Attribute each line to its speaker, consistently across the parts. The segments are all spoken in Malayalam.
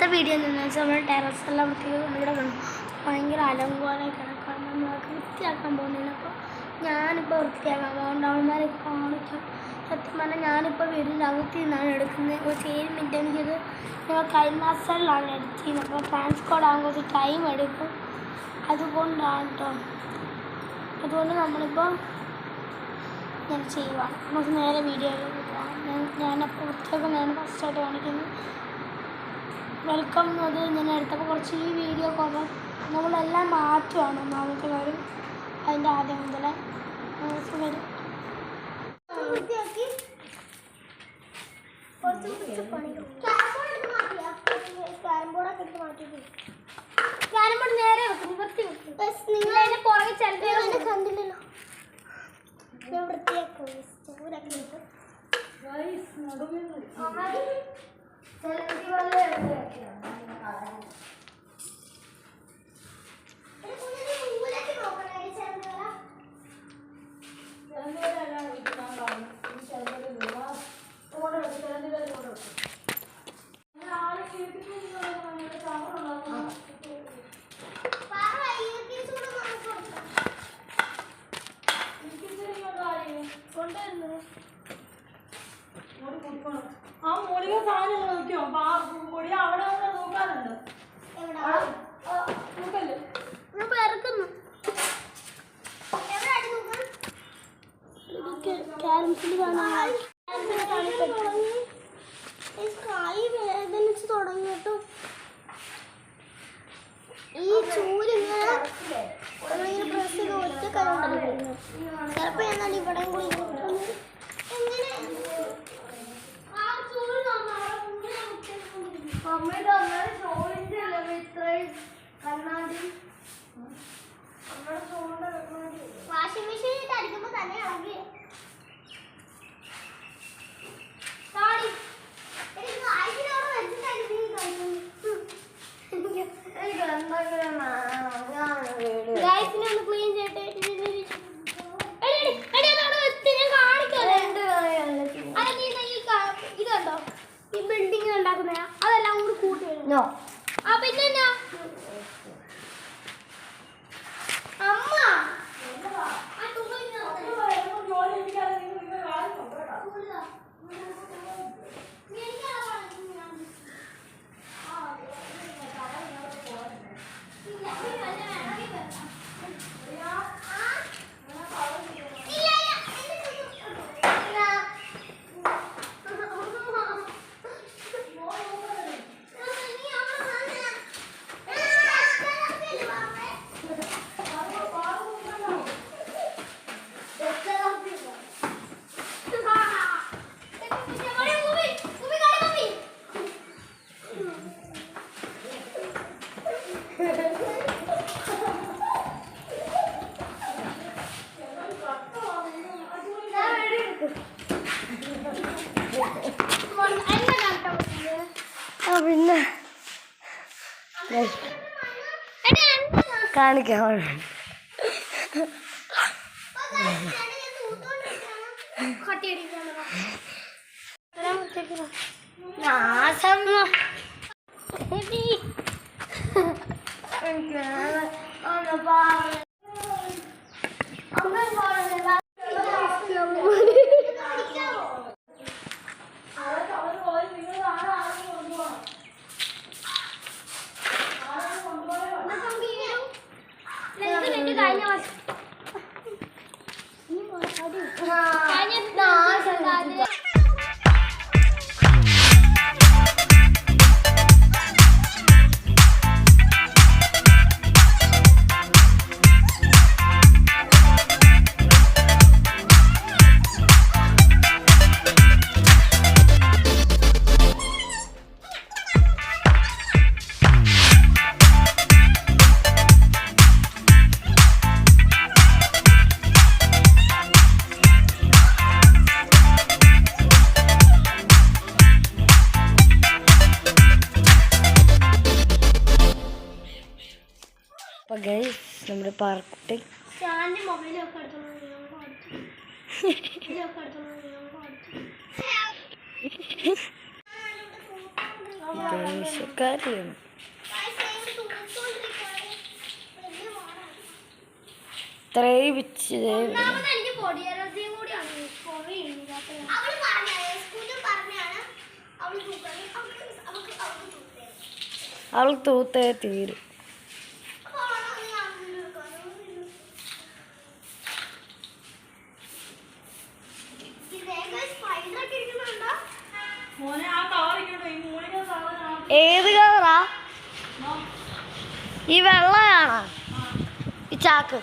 Speaker 1: ഇന്നത്തെ വീഡിയോ എന്താണെന്ന് വെച്ചാൽ നമ്മൾ ടെറസെല്ലാം ഇവിടെ ഭയങ്കര അലങ്കോലമായി കിടക്കാൻ നമ്മളൊക്കെ വൃത്തിയാക്കാൻ പോകുന്നില്ല. അപ്പോൾ ഞാനിപ്പോൾ വൃത്തിയാക്കാൻ പോകുന്നുണ്ട്. അവന്മാരെ കാണിക്കാം. സത്യം പറഞ്ഞാൽ ഞാനിപ്പോൾ വീടിനകത്ത് നിന്നാണ് എടുക്കുന്നത്. ഒരു 7 മിനിറ്റ് എനിക്കിത് ഞങ്ങൾ കൈമാസ്റ്ററിലാണ് എഡിറ്റ് ചെയ്യുന്നത്. അപ്പോൾ ട്രാൻസ്കോഡ് ആകുമ്പോൾ കുറച്ച് ടൈം എടുക്കും. അതുകൊണ്ടാണ് കേട്ടോ. അതുകൊണ്ട് നമ്മളിപ്പോൾ ഞാൻ ചെയ്യുവാണ്. നമുക്ക് നേരെ വീഡിയോയിലേക്ക് പോകാം. ഞാനപ്പോൾ വൃത്തിയാക്കുന്നതാണ് ഫസ്റ്റായിട്ട് കാണിക്കുന്നത്. വെൽക്കം അത് ഞാൻ എടുത്തപ്പോൾ കുറച്ച് ഈ വീഡിയോ കുറവ് നമ്മളെല്ലാം മാറ്റുവാണ്. ഒന്നാമത്തെ കാര്യം അതിൻ്റെ ആദ്യം മുതലേ വരും. വൃത്തിയാക്കി ക്യാരം ബോർഡൊക്കെ എടുത്ത് മാറ്റിയിട്ട് ക്യാരം ബോർഡ് നേരെ വെക്കും, വൃത്തി വെക്കും. നിങ്ങൾ അതിൻ്റെ പുറകെ ചിലപ്പോൾ കണ്ടില്ലല്ലോ. ഞാൻ വൃത്തിയാക്കും.
Speaker 2: ആ മൂലിക സാധനം നോക്കിയോ? പൊടി അവിടെ നോക്കാറുണ്ട്.
Speaker 1: വേദനിച്ച് തുടങ്ങിയിട്ടു ഈ ചൂരിങ്ങനെ പ്രസ് ചെയ്ത് ഒറ്റ കൈ ചിലപ്പോൾ എന്നാൽ ഇവിടെ കൂടി വാഷിംഗ് മെഷീനിൽ അടിക്കുമ്പോ തന്നെ ഇളകി ഒന്ന് ക്ലീൻ ചെയ്തിട്ട് ഇതുണ്ടോ ഈ ബിൽഡിംഗ് ഉണ്ടാക്കുന്ന അതെല്ലാം കൂടി കൂട്ടി വരുന്നു. ആ പിന്നെ അമ്മ പിന്നെ കാണിക്കാം. നമ്മുടെ പാർക്കുട്ടി
Speaker 3: കാര്യമാണ്. ഇത്രയും വെച്ച് അവൾ തൂത്തേ തീരും. ഏത് കളറാ? ഈ വെള്ളയാണോ ഈ ചാക്ക്?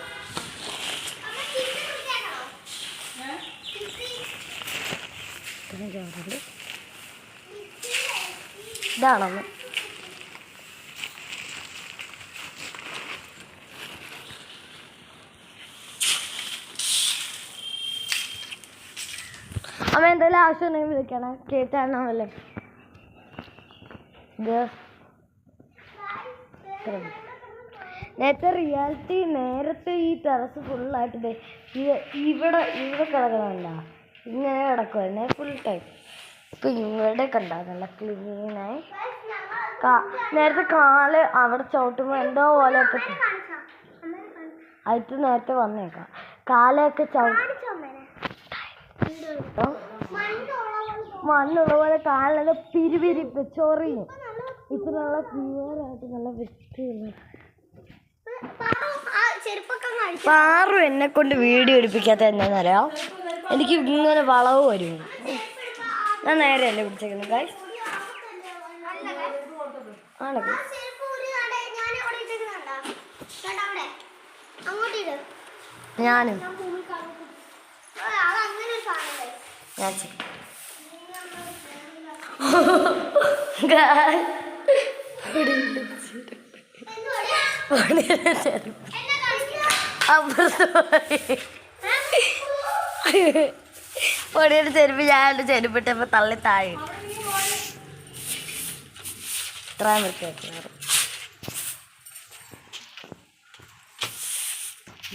Speaker 3: ഇതാണോ? അമ്മ എന്തെങ്കിലും ആവശ്യം ഉണ്ടെങ്കിൽ വിളിക്കണം. കേട്ടാണല്ലേ നേരത്തെ റിയാലിറ്റി നേരത്തെ ഈ ടെറസ് ഫുള്ളായിട്ട് ഇവിടെ കിടക്കണമല്ല, ഇങ്ങനെ കിടക്കുമായിരുന്നേ ഫുൾ ടൈം. ഇപ്പം ഇവിടെ കണ്ടാ നല്ല ക്ലീനായി. നേരത്തെ കാല് അവിടെ ചവിട്ടുമ്പോൾ എന്തോ പോലെയൊക്കെ ആയിട്ട് നേരത്തെ വന്നേക്കാം. കാലൊക്കെ മണ്ണുള്ള പോലെ കാലിലൊക്കെ പിരിപിരിപ്പ് ചൊറിയും. ഇപ്പം നല്ല ക്ലിയറായിട്ട് നല്ല വൃത്തിയുള്ള. പാറു എന്നെ കൊണ്ട് വീഡിയോ എടുപ്പിക്കാത്ത എന്താണെന്നറിയാം, എനിക്ക് ഇങ്ങനെ വളവ് വരും. ഞാൻ നേരെയല്ലേ പിടിച്ചേക്കുന്നത് ഗൈസ്? ആണ് ഞാനും ഞാൻ പൊടിയുടെ ചെരുപ്പ് ഞാൻ ചെരുപ്പിട്ടപ്പോൾ തള്ളി താഴെ ഇത്രയും വൃത്തിയാക്കി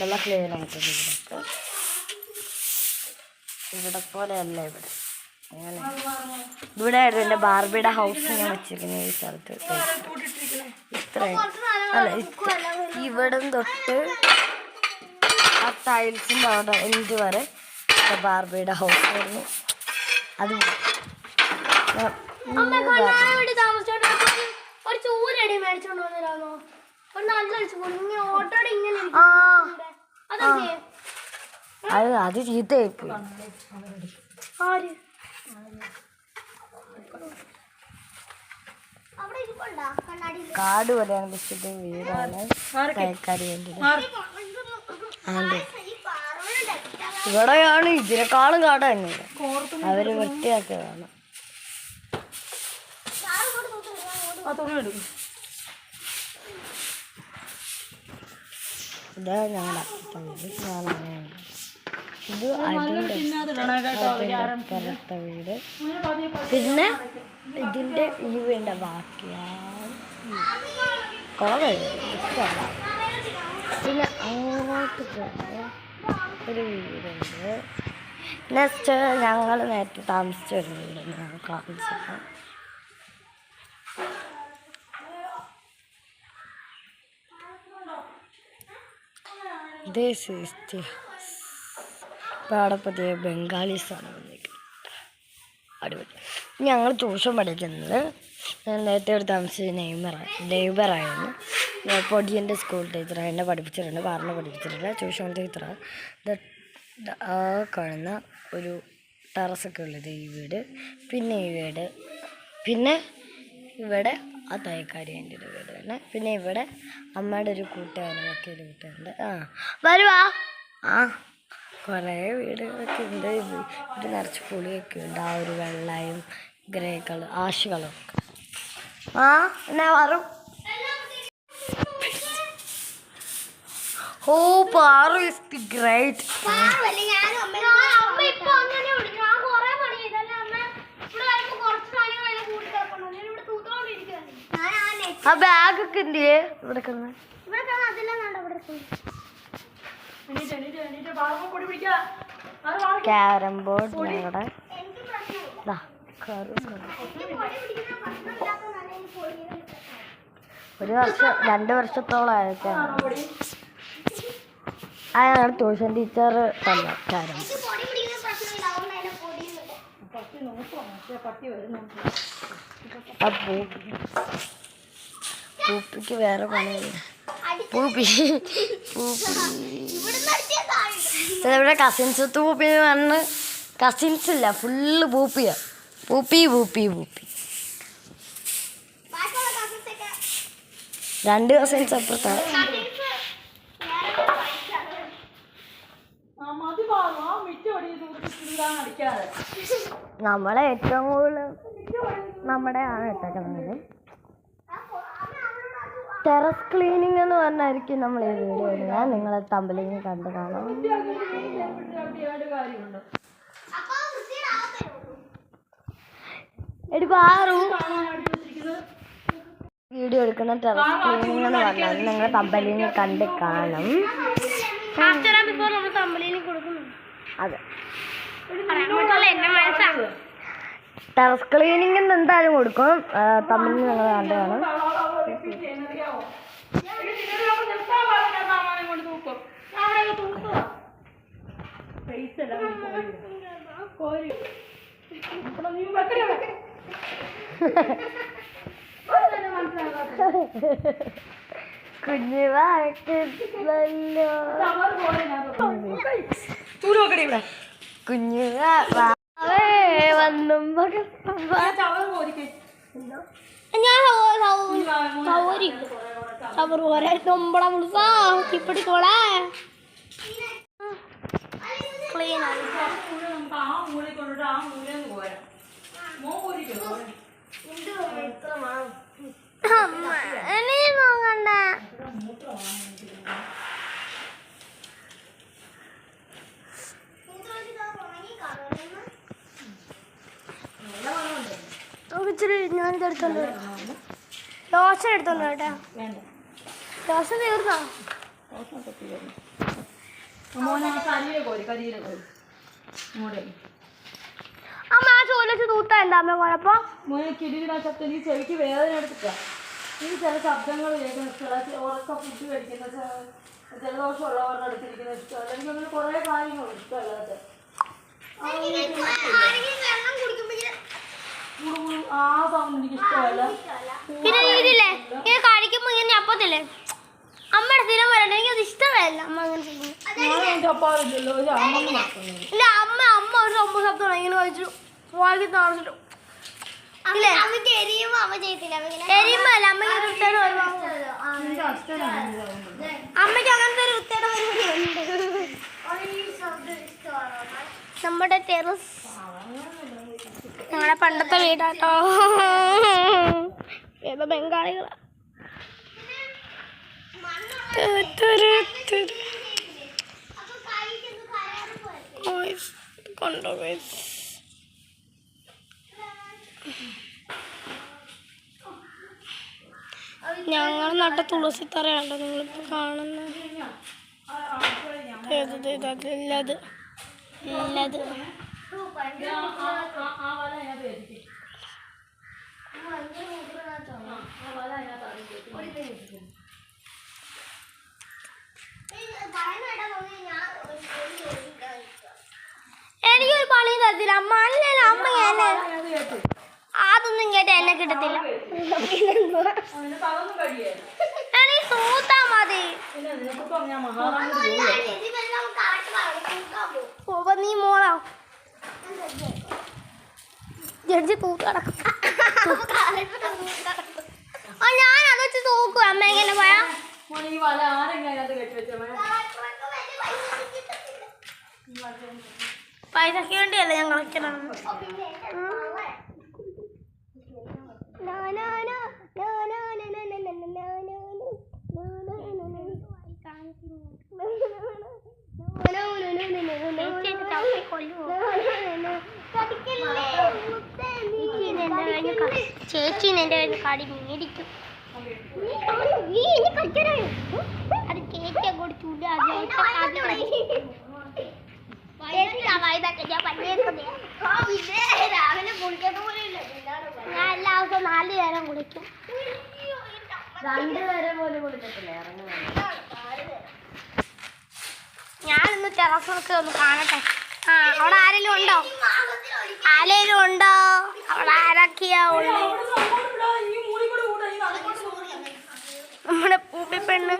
Speaker 3: നല്ല ക്ലീനായിട്ടുണ്ട്. ഇവിടെ പോലെയല്ല ഇവിടെ. അങ്ങനെ ഇവിടെ ആയിരുന്നു എൻ്റെ ബാർബിയുടെ ഹൗസ് ഞാൻ വെച്ചിരിക്കുന്നത്. ഈ സ്ഥലത്ത് ഇത്രയും അല്ല, ഇവിടെ തൊട്ട് ആ ടൈൽസിൻ്റെ അവിടെ എൻഡ് വരെ ബാർബിയുടെ ഹൗസ് ആയിരുന്നു. അത് അത് ചീത്തയായിപ്പോയി. കാട് പോലെയാണ് ബിസ്ക്കറ്റ് വീടാണ് തയ്ക്കാരി വേണ്ടത്. ഇവിടെയാണ് ഇതിനേക്കാളും കാട് തന്നെ. അവര് വൃത്തിയാക്കിയതാണ്. ഇതാ ഞങ്ങളുടെ ഇത് പുറത്ത വീട്. പിന്നെ ഇതിൻ്റെ ഈ വീണ്ട ബാക്കിയാണ് കുറെ ഇഷ്ടമല്ല. പിന്നെ അങ്ങോട്ട് പോകുമ്പോൾ ഒരു വീടുണ്ട്. നെക്സ്റ്റ് ഞങ്ങൾ നേരത്തെ താമസിച്ച ഒരു വീടുണ്ട്. ഞങ്ങൾ കാണിച്ചിട്ട് ഇപ്പം അവിടെ പുതിയ ബംഗാളീസാണ് വന്നിരിക്കുന്നത്. അടിപൊളി. ഞങ്ങൾ ട്യൂഷൻ പഠിക്കുന്നത് ഞാൻ നേരത്തെ ഇവിടെ താമസിച്ച നെയ്ബറായിരുന്നു. പൊടിയൻ്റെ സ്കൂൾ ടീച്ചറാണ്. എന്നെ പഠിപ്പിച്ചിട്ടുണ്ട്, പറഞ്ഞ് പഠിപ്പിച്ചിട്ടുണ്ട്. ട്യൂഷൻ ടീച്ചറാണ്. ആ കാണുന്ന ഒരു ടെറസൊക്കെ ഉള്ളത് ഈ വീട്. പിന്നെ ഈ വീട്, പിന്നെ ഇവിടെ ആ തയ്യക്കാരി എൻ്റെ ഒരു വീട് തന്നെ. പിന്നെ ഇവിടെ അമ്മയുടെ ഒരു കൂട്ടുകാരനൊക്കെ ഒരു കൂട്ടുകാരുണ്ട്. വരുവാ. കുറേ വീടുകളൊക്കെ ഉണ്ട്. ഇത് നിറച്ച് പുളിയൊക്കെ ഉണ്ട്. ആ ഒരു വെള്ളയും ഗ്രേ കളർ ആഷ് കളറൊക്കെ. എന്നാ വരും. ഓ പാറു ഇസ് ദി ഗ്രേറ്റ്. ആ ബാഗൊക്കെ എന്തിയേ ഇവിടെ കിടന്ന്? ക്യാരം ബോർഡ് ഞങ്ങളുടെ 2 വർഷത്തോളമായിരിക്കാം ആ ഞങ്ങളുടെ ട്യൂഷൻ ടീച്ചർ തന്ന കാര്യം. ആ പൂപ്പിക്ക് വേറെ പണിയില്ല. പൂപ്പി ഇവിടെ കസിൻസ് പൂപ്പി പറഞ്ഞ് കസിൻസ് ഇല്ല, ഫുള്ള് പൂപ്പിയാ. പൂപ്പി 2 കസിൻസ് അപ്പുറത്താണ്. നമ്മളെ ഏറ്റവും കൂടുതൽ നമ്മുടെ ആണ് ഇട്ടേക്കുന്നത്. ടെറസ് ക്ലീനിങ് എന്ന് പറഞ്ഞായിരിക്കും നമ്മൾ ഈ വീഡിയോ ഇടുന്നത്. നിങ്ങളെ തമ്മിലിങ് കണ്ട് കാണാം. വീഡിയോ എടുക്കുന്ന ടെറസ് ക്ലീനിങ് എന്ന് പറഞ്ഞാൽ നിങ്ങൾ തമ്മിലിങ് കണ്ട് കാണും. അതെ, ടെറസ് ക്ലീനിങ് എന്തായാലും കൊടുക്കും. തമ്മിൽ നിങ്ങൾ കണ്ട് കാണും. കുഞ്ഞു ഞാനിത് എടുത്തോണ്ട് ലോഷൻ എടുത്തോണ്ട് കേട്ടാ. ലോഷൻ തീർന്നോ? അമ്മ ആ ചോദിച്ചു തൂത്താ എന്താ അമ്മ കുഴപ്പം?
Speaker 2: ഈ ചെവിക്ക് വേദന എടുത്തിട്ടാ. ഈ ചില ശബ്ദങ്ങൾ കേൾക്കുന്ന ഉറക്ക ഫുഡ് കഴിക്കുന്ന ജലദോഷം ഉള്ളവരുടെ അടുത്തിരിക്കുന്ന ഇഷ്ടം, അല്ലെങ്കിൽ അങ്ങനെ കുറേ കാര്യങ്ങളുണ്ട് ഇഷ്ടമല്ലാത്ത. ആ സൗണ്ട് എനിക്ക് ഇഷ്ടമല്ല.
Speaker 1: പിന്നെ ഇതില്ലേ ഇത് കഴിക്കുമ്പോ ഇങ്ങനെ അപ്പത്തില്ലേ അമ്മയുടെ സ്ഥിരം വരണ്ട, എനിക്കത് ഇഷ്ടമല്ല. അമ്മ അങ്ങനെ ചെയ്യുന്നത് ഇല്ല. അമ്മ ഒരു സംഭവ ശബ്ദമാണ് ഇങ്ങനെ കഴിച്ചു വാങ്ങി താമസിച്ചു. എരിയുമ്പോ അല്ല അമ്മയ്ക്ക് ഒരു വൃത്തിയുടെ അമ്മയ്ക്ക് അങ്ങനത്തെ ഒരു വൃത്തിയുടെ പരിപാടിയുണ്ട്. നമ്മുടെ ടെറസ് ഞങ്ങളുടെ പണ്ടത്തെ വീടാട്ടോ. ഏതോ ബംഗാളികളാ. കൊണ്ടോ ഞങ്ങൾ നട്ട തുളസി തറയാണല്ലോ നിങ്ങളിപ്പോ കാണുന്നത്. ഇല്ലത് എനിക്കൊരു പണിയും തരത്തില്ല അമ്മ. അല്ലല്ല അമ്മ എന്നെ അതൊന്നും കേട്ട എന്നെ കിട്ടത്തില്ല. എനിക്ക് തൂത്താ മതി. നീ മോളാ ജഡ്ജി തൂക്കടക്കും. ഞാൻ അത് വെച്ച് തൂക്കും. അമ്മ എങ്ങനെ പോയാ പൈസക്ക് വേണ്ടിയല്ല ഞാൻ കളിക്കണം. ചേച്ചീനെ എൻ്റെ കയ്യിൽ കടി മേടിക്കും. അത് ചേച്ചിയെ കൊടുത്തൂടെ ഞാൻ എല്ലാ ദിവസവും 4 നേരം കുളിക്കും.
Speaker 3: രണ്ടുപേരെ പോലും കൊടുക്കത്തില്ല ഇറങ്ങുന്നത്.
Speaker 1: ഞാനിന്ന് ടെറസൊക്കെ ഒന്ന് കാണട്ടെ. അവിടെ ആരെങ്കിലും ഉണ്ടോ? ആരെങ്കിലും ഉണ്ടോ? അവിടെ ആരൊക്കെയാ ഉള്ളത്? നമ്മുടെ പൂപ്പി പെണ്ണ്.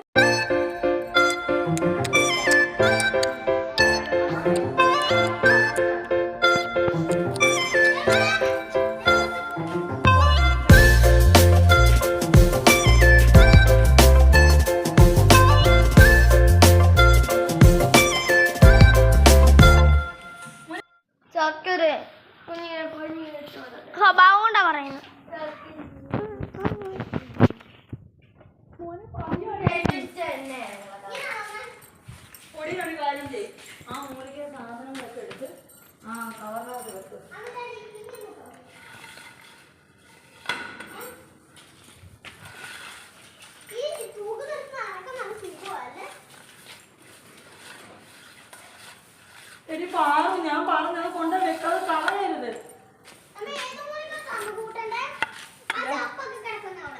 Speaker 1: സ്വഭാവം കൊണ്ടാ പറയുന്നത്.
Speaker 2: ഒരു കാര്യം ചെയ്യും, ആ മൂലിക സാധനങ്ങളൊക്കെ എടുത്ത് ആ കവറിനകത്ത് വെക്കും. എടി പാറും, ഞാൻ പറഞ്ഞത് കൊണ്ട് വെക്കാതെ കളയരുത്.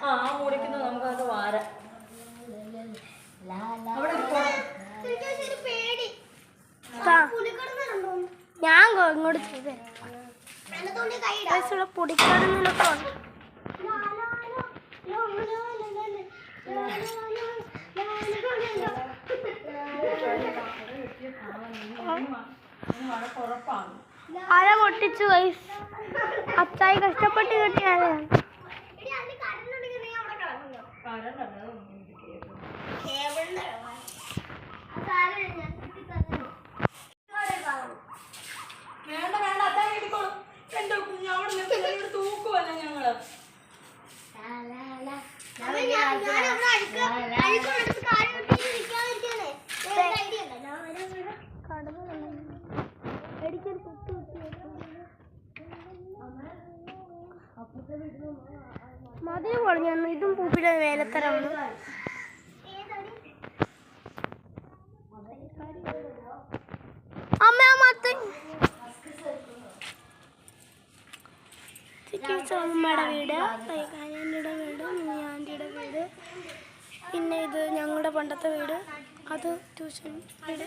Speaker 2: ആ മുറിക്കുന്നത് നമുക്കത് വാരാം.
Speaker 1: ഞാൻ ഇങ്ങോട്ട് പൊടിക്കടന്നൊക്കെ ആര പൊട്ടിച്ചു ഗൈസ്. അച്ചായി കഷ്ടപ്പെട്ട് കിട്ടിയാണ്.
Speaker 2: വേണ്ട വേണ്ട, അതാ എടുക്കോളൂ. എന്റെ കുഞ്ഞവിടെ തൂക്കുമല്ല ഞങ്ങള്.
Speaker 1: മതിൽ പൊളിഞ്ഞു. ഇതും പൂപ്പിയുടെ വേലത്തരമാണ്. അമ്മ മത്ത അമ്മയുടെ വീട്, കൈകാഞ്ഞിയുടെ വീട്, ആൻറ്റിയുടെ വീട്, പിന്നെ ഇത് ഞങ്ങളുടെ പണ്ടത്തെ വീട്, അത് ട്യൂഷൻ വീട്.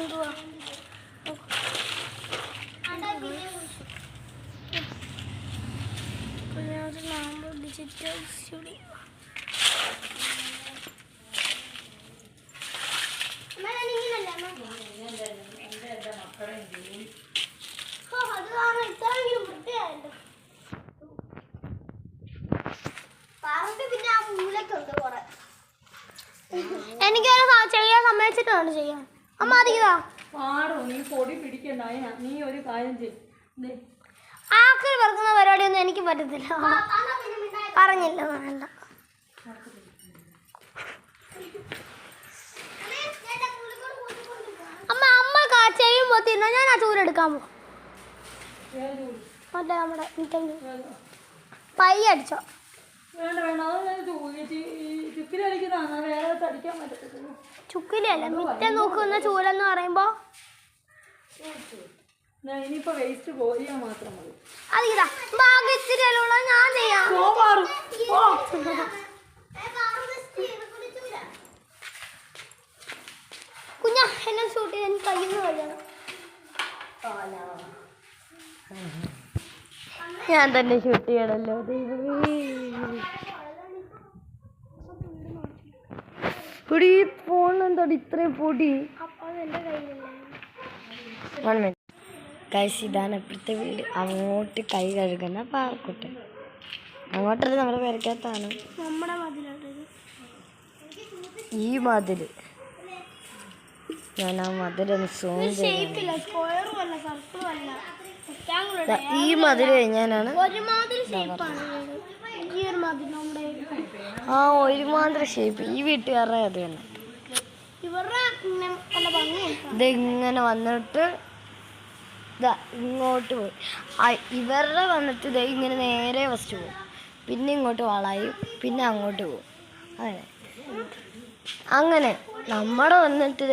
Speaker 1: എന്തുവാ ഡിജിറ്റൽ സ്റ്റുഡിയോ. എനിക്കൊരു ചെയ്യാൻ സമ്മതിച്ചിട്ടാണ് ചെയ്യാൻ. അമ്മ അതിതാ
Speaker 2: പാടും, നീ പൊടി പിടിക്കണ്ട. നീ ഒരു കാര്യം ചെയ്യും,
Speaker 1: ആക്രി പറക്കുന്ന പരിപാടിയൊന്നും എനിക്ക് പറ്റത്തില്ല. പറഞ്ഞില്ല വേണ്ട. അമ്മ ചെയ്യുമ്പോ തിന്ന ഞാൻ ആ ചൂരെടുക്കാൻ പോകും. മറ്റേ നമ്മുടെ പയ്യ അടിച്ചോ?
Speaker 2: വേണ്ട വേണ്ട, അത് ചുക്കിലടിക്കുന്നതാണ്, വേറെ അടിക്കാൻ പറ്റത്തില്ല.
Speaker 1: ചുക്കിലല്ല, മിറ്റം നോക്കുന്ന ചൂലെന്ന് പറയുമ്പോ
Speaker 2: ഇനിയിപ്പോ വേസ്റ്റ് കോരിയാ മാത്രം മതി.
Speaker 1: അതിതാ ഭാഗ്യത്തിലുള്ള ഞാൻ ചെയ്യാം. കുഞ്ഞാ എന്നെ ഷൂട്ട് ചെയ്ത് എനിക്ക് കയ്യിൽ നിന്ന് കഴിയണം.
Speaker 3: ഞാൻ തന്നെ ഷൂട്ട് ചെയ്യണല്ലോ. പൊടി ഫോണെന്തോടി ഇത്രയും പൊടി. ഗൈസ്, ഇതാണ് ഇപ്പോഴത്തെ വീട്. അങ്ങോട്ട് കൈ കഴുകുന്ന പാവക്കുട്ടൻ. അങ്ങോട്ടല്ല, നമ്മുടെ പേരക്കകത്താണ്.
Speaker 1: നമ്മുടെ മതിലുണ്ട്.
Speaker 3: ഈ മതിൽ ഞാൻ ആ മതിലൊന്ന് സൂം ചെയ്ത്, ഈ മതിൽ കഴിഞ്ഞാലാണ് ആ ഒരുമാതിരി ഷേപ്പ്. ഈ വീട്ടുകാരുടെ അത് തന്നെ. ഇതിങ്ങനെ വന്നിട്ട് ഇതാ ഇങ്ങോട്ട് പോയി. ഇവരുടെ വന്നിട്ട് ഇതേ ഇങ്ങനെ നേരെ ഫസ്റ്റ് പോകും, പിന്നെ ഇങ്ങോട്ട് വളയും, പിന്നെ അങ്ങോട്ട് പോകും. അങ്ങനെ അങ്ങനെ നമ്മുടെ വന്നിട്ട്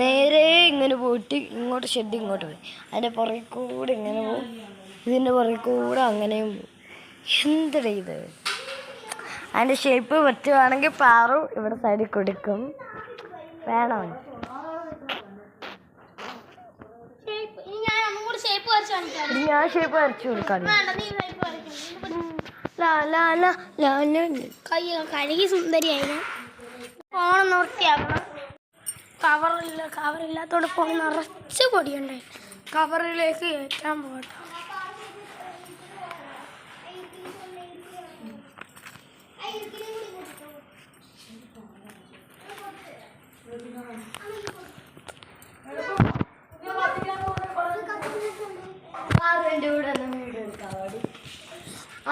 Speaker 3: നേരെ ഇങ്ങനെ പോയിട്ട് ഇങ്ങോട്ട് ഷെഡ് ഇങ്ങോട്ട് പോയി, അതിൻ്റെ പുറകെ കൂടെ ഇങ്ങനെ പോകും, ഇതിൻ്റെ പുറകെ കൂടെ അങ്ങനെയും എന്തിട ഇത്. അതിൻ്റെ ഷേപ്പ് പറ്റുവാണെങ്കിൽ പാറു ഇവിടെ സൈഡിൽ കൊടുക്കും. വേണോ ഞാൻ ഷേപ്പ് വരച്ചു കൊടുക്കാം.
Speaker 1: കഴുകി സുന്ദരിയായി. ഫോണൊന്ന് വൃത്തിയാക്കണം. കവറില്ലാത്തോണ്ട് ഫോൺ നിറച്ച് പൊടിയുണ്ടായി. കവറിലേക്ക് കയറ്റാൻ പോകട്ടെ.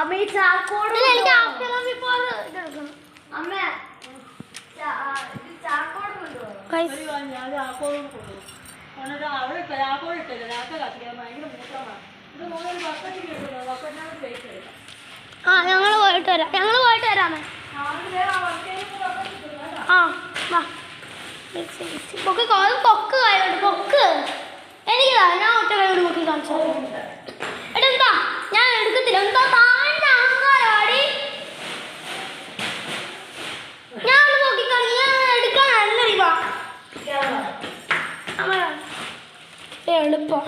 Speaker 3: അമ്മ ഈ ചാക്കോട്
Speaker 1: ഞങ്ങൾ പോയിട്ട് വരാമേ. ആ വാ പൊക്ക് കൊക്ക് കായുണ്ട്. പൊക്ക് എനിക്കതാ. ഞാൻ ഒറ്റ കൈയോട് പൊക്കി കാണിച്ചു. എടാ ഞാൻ എടുക്കത്തില്ല. എന്താ താഴ്ന്ന അഹങ്കാരവാടി. ഞാൻ പൊക്കിക്കാണി. ഞാൻ എടുക്കാനല്ല ഇവ എളുപ്പം.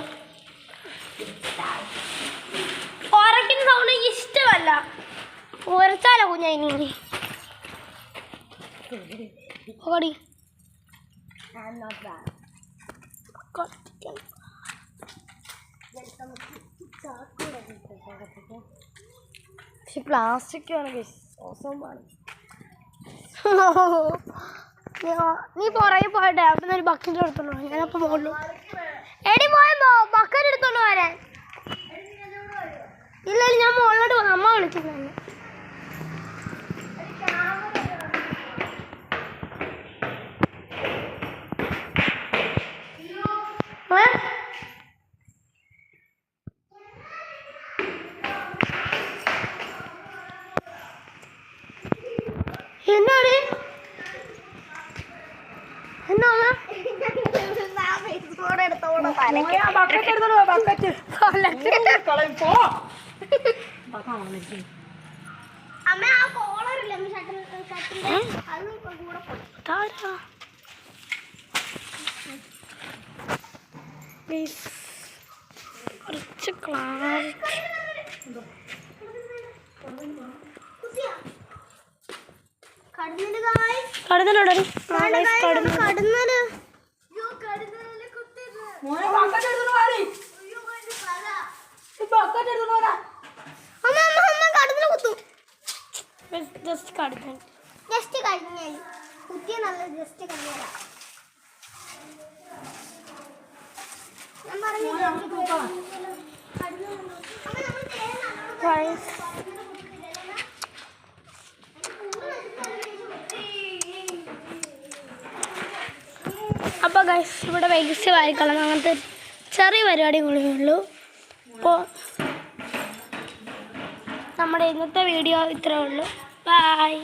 Speaker 1: ഉറക്കുന്ന സൗണ്ട് എനിക്ക് ഇഷ്ടമല്ല. ഉരച്ചാലോ കുഞ്ഞ ഇനി ഓടി.
Speaker 3: പക്ഷെ പ്ലാസ്റ്റിക് ആണെങ്കിൽ മോശമാണ്.
Speaker 1: നീ പുറകെ പോയിട്ടെ അവിടെ നിന്ന് ഒരു ബക്കറ്റ് എടുത്തോളൂ. ഞാനപ്പോൾ മുകളിൽ എടി പോയപ്പോ ബക്കറ്റ് എടുത്തോണ്ട് വരാൻ. ഇല്ല ഞാൻ മുകളിലോട്ട് പോകും. അമ്മ വിളിച്ചിട്ടുണ്ട്. എന്നാണ് അമ്മ ആ കോളറില്ല കുറച്ച് ക്ലാരിറ്റി അപ്പോൾ ഗൈസ് ഇവിടെ വേഗസ് വായിക്കളഞ്ഞ അങ്ങനത്തെ ചെറിയ പരിപാടികളേ ഉള്ളൂ. അപ്പോൾ നമ്മുടെ ഇന്നത്തെ വീഡിയോ ഇത്രയേ ഉള്ളൂ. ബൈ.